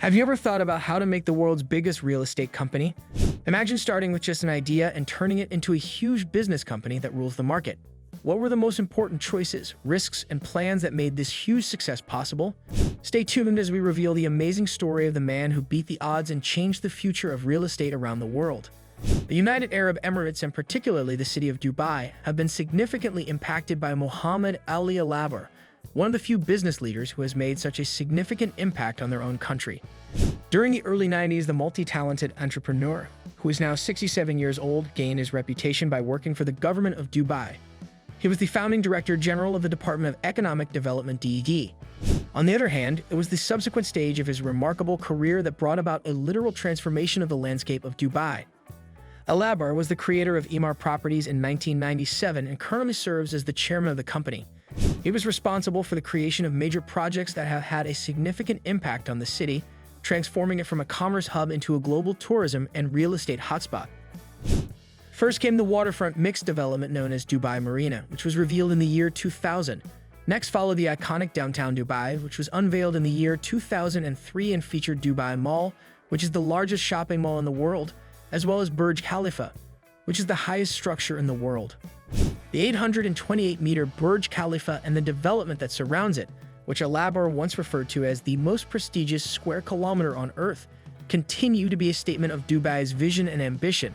Have you ever thought about how to make the world's biggest real estate company? Imagine starting with just an idea and turning it into a huge business company that rules the market. What were the most important choices, risks, and plans that made this huge success possible? Stay tuned as we reveal the amazing story of the man who beat the odds and changed the future of real estate around the world. The United Arab Emirates, and particularly the city of Dubai, have been significantly impacted by Mohamed Ali Alabbar, one of the few business leaders who has made such a significant impact on their own country. During the early 90s, the multi-talented entrepreneur, who is now 67 years old, gained his reputation by working for the government of Dubai. He was the founding director general of the Department of Economic Development (DED). On the other hand, it was the subsequent stage of his remarkable career that brought about a literal transformation of the landscape of Dubai. Alabbar was the creator of Emaar Properties in 1997 and currently serves as the chairman of the company. He was responsible for the creation of major projects that have had a significant impact on the city, transforming it from a commerce hub into a global tourism and real estate hotspot. First came the waterfront mixed development known as Dubai Marina, which was revealed in the year 2000. Next followed the iconic downtown Dubai, which was unveiled in the year 2003 and featured Dubai Mall, which is the largest shopping mall in the world, as well as Burj Khalifa, which is the highest structure in the world. The 828-meter Burj Khalifa and the development that surrounds it, which Alabbar once referred to as the most prestigious square kilometer on Earth, continue to be a statement of Dubai's vision and ambition,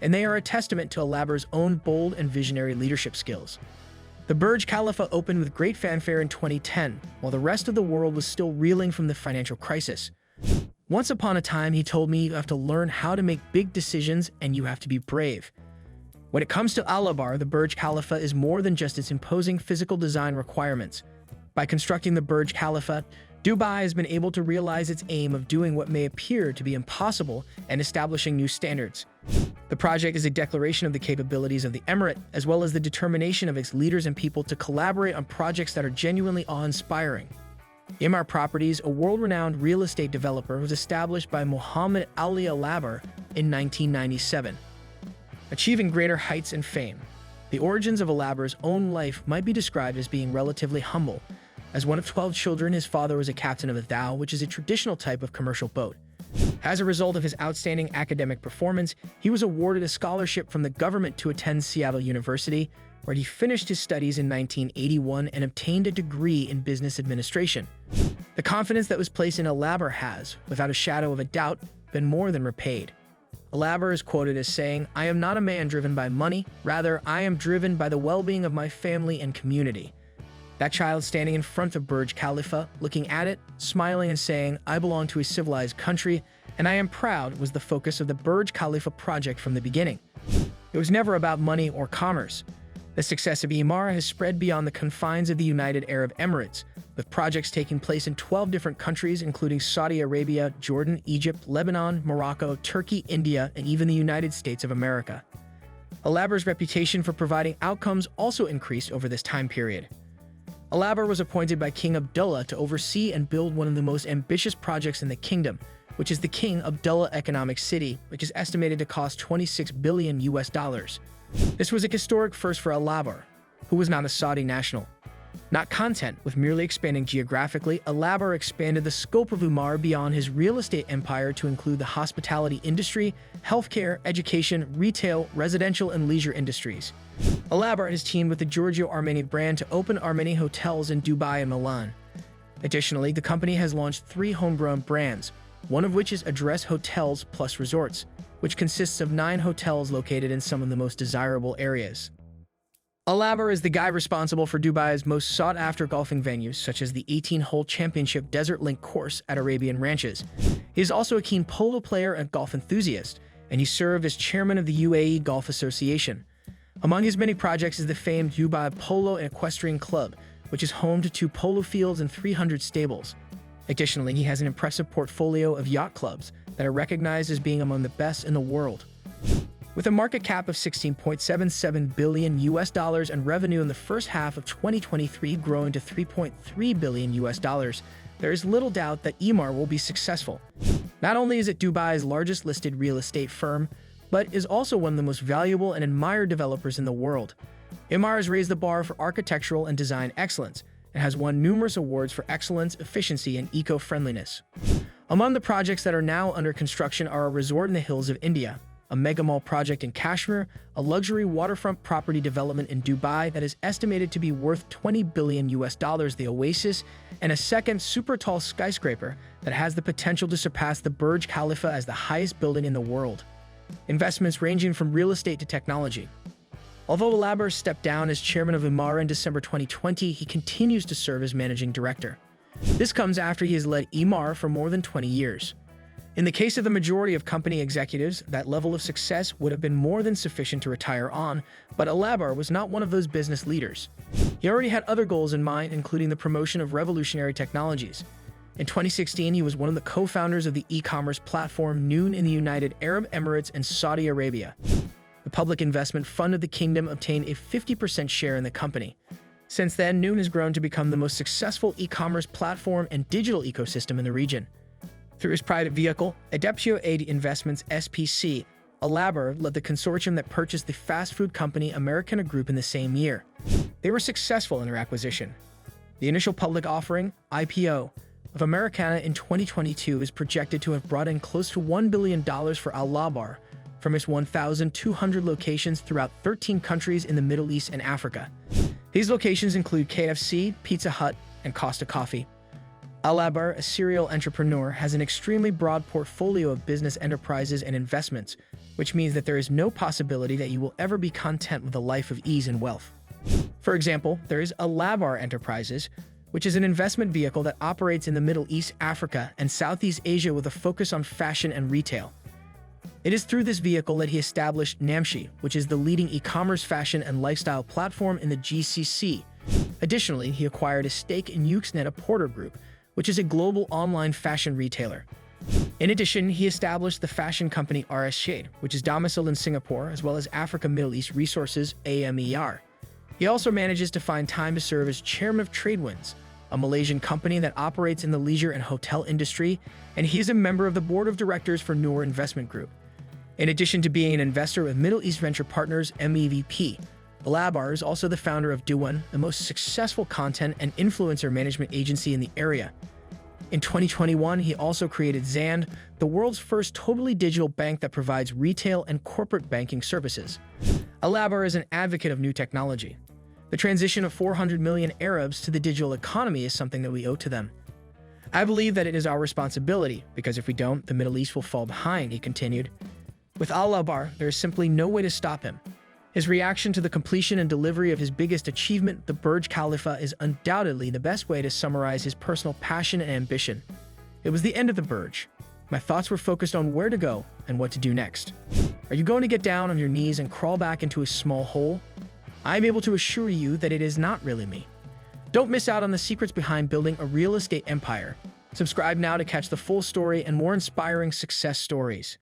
and they are a testament to Alabbar's own bold and visionary leadership skills. The Burj Khalifa opened with great fanfare in 2010, while the rest of the world was still reeling from the financial crisis. Once upon a time, he told me, you have to learn how to make big decisions and you have to be brave. When it comes to Alabbar, the Burj Khalifa is more than just its imposing physical design requirements. By constructing the Burj Khalifa, Dubai has been able to realize its aim of doing what may appear to be impossible and establishing new standards. The project is a declaration of the capabilities of the emirate, as well as the determination of its leaders and people to collaborate on projects that are genuinely awe-inspiring. Emaar Properties, a world-renowned real estate developer, was established by Mohamed Ali Alabbar in 1997. Achieving greater heights and fame, the origins of Alabbar's own life might be described as being relatively humble. As one of 12 children, his father was a captain of a dhow, which is a traditional type of commercial boat. As a result of his outstanding academic performance, he was awarded a scholarship from the government to attend Seattle University, where he finished his studies in 1981 and obtained a degree in business administration. The confidence that was placed in Alabbar has, without a shadow of a doubt, been more than repaid. Alabbar is quoted as saying, "I am not a man driven by money, rather I am driven by the well-being of my family and community." That child standing in front of Burj Khalifa, looking at it, smiling and saying, "I belong to a civilized country, and I am proud," was the focus of the Burj Khalifa project from the beginning. It was never about money or commerce. The success of Emaar has spread beyond the confines of the United Arab Emirates, with projects taking place in 12 different countries, including Saudi Arabia, Jordan, Egypt, Lebanon, Morocco, Turkey, India, and even the United States of America. Alabbar's reputation for providing outcomes also increased over this time period. Alabbar was appointed by King Abdullah to oversee and build one of the most ambitious projects in the kingdom, which is the King Abdullah Economic City, which is estimated to cost $26 billion. This was a historic first for Alabbar, who was not a Saudi national. Not content with merely expanding geographically, Alabbar expanded the scope of Emaar beyond his real estate empire to include the hospitality industry, healthcare, education, retail, residential, and leisure industries. Alabbar has teamed with the Giorgio Armani brand to open Armani hotels in Dubai and Milan. Additionally, the company has launched 3 homegrown brands, one of which is Address Hotels Plus Resorts, which consists of 9 hotels located in some of the most desirable areas. Alabbar is the guy responsible for Dubai's most sought-after golfing venues, such as the 18-hole championship Desert Link course at Arabian Ranches. He is also a keen polo player and golf enthusiast, and he served as chairman of the UAE Golf Association. Among his many projects is the famed Dubai Polo and Equestrian Club, which is home to 2 polo fields and 300 stables. Additionally, he has an impressive portfolio of yacht clubs that are recognized as being among the best in the world. With a market cap of $16.77 billion and revenue in the first half of 2023 growing to $3.3 billion, there is little doubt that Emaar will be successful. Not only is it Dubai's largest listed real estate firm, but is also one of the most valuable and admired developers in the world. Emaar has raised the bar for architectural and design excellence and has won numerous awards for excellence, efficiency, and eco-friendliness. Among the projects that are now under construction are a resort in the hills of India, a mega mall project in Kashmir, a luxury waterfront property development in Dubai that is estimated to be worth $20 billion, the Oasis, and a second super tall skyscraper that has the potential to surpass the Burj Khalifa as the highest building in the world. Investments ranging from real estate to technology. Although Alabbar stepped down as chairman of Emaar in December 2020, he continues to serve as managing director. This comes after he has led Emaar for more than 20 years. In the case of the majority of company executives, that level of success would have been more than sufficient to retire on, but Alabbar was not one of those business leaders. He already had other goals in mind, including the promotion of revolutionary technologies. In 2016, he was one of the co-founders of the e-commerce platform Noon in the United Arab Emirates and Saudi Arabia. The public investment fund of the kingdom obtained a 50% share in the company. Since then, Noon has grown to become the most successful e-commerce platform and digital ecosystem in the region. Through his private vehicle, Adeptio Aid Investments SPC, Alabbar led the consortium that purchased the fast food company Americana Group in the same year. They were successful in their acquisition. The initial public offering, IPO, of Americana in 2022 is projected to have brought in close to $1 billion for Alabbar from its 1,200 locations throughout 13 countries in the Middle East and Africa. These locations include KFC, Pizza Hut, and Costa Coffee. Alabbar, a serial entrepreneur, has an extremely broad portfolio of business enterprises and investments, which means that there is no possibility that you will ever be content with a life of ease and wealth. For example, there is Alabbar Enterprises, which is an investment vehicle that operates in the Middle East, Africa, and Southeast Asia with a focus on fashion and retail. It is through this vehicle that he established Namshi, which is the leading e-commerce fashion and lifestyle platform in the GCC. Additionally, he acquired a stake in Yuxnet Porter Group, which is a global online fashion retailer. In addition, he established the fashion company reshaped, which is domiciled in Singapore, as well as Africa Middle East Resources AMER. He also manages to find time to serve as chairman of Tradewinds, a Malaysian company that operates in the leisure and hotel industry, and he is a member of the board of directors for Noor Investment Group. In addition to being an investor with Middle East Venture Partners MEVP, Alabbar is also the founder of Duwan, the most successful content and influencer management agency in the area. In 2021, he also created Zand, the world's first totally digital bank that provides retail and corporate banking services. Alabbar is an advocate of new technology. The transition of 400 million Arabs to the digital economy is something that we owe to them. I believe that it is our responsibility, because if we don't, the Middle East will fall behind, he continued. With Alabbar, there is simply no way to stop him. His reaction to the completion and delivery of his biggest achievement, the Burj Khalifa, is undoubtedly the best way to summarize his personal passion and ambition. It was the end of the Burj. My thoughts were focused on where to go and what to do next. Are you going to get down on your knees and crawl back into a small hole? I am able to assure you that it is not really me. Don't miss out on the secrets behind building a real estate empire. Subscribe now to catch the full story and more inspiring success stories.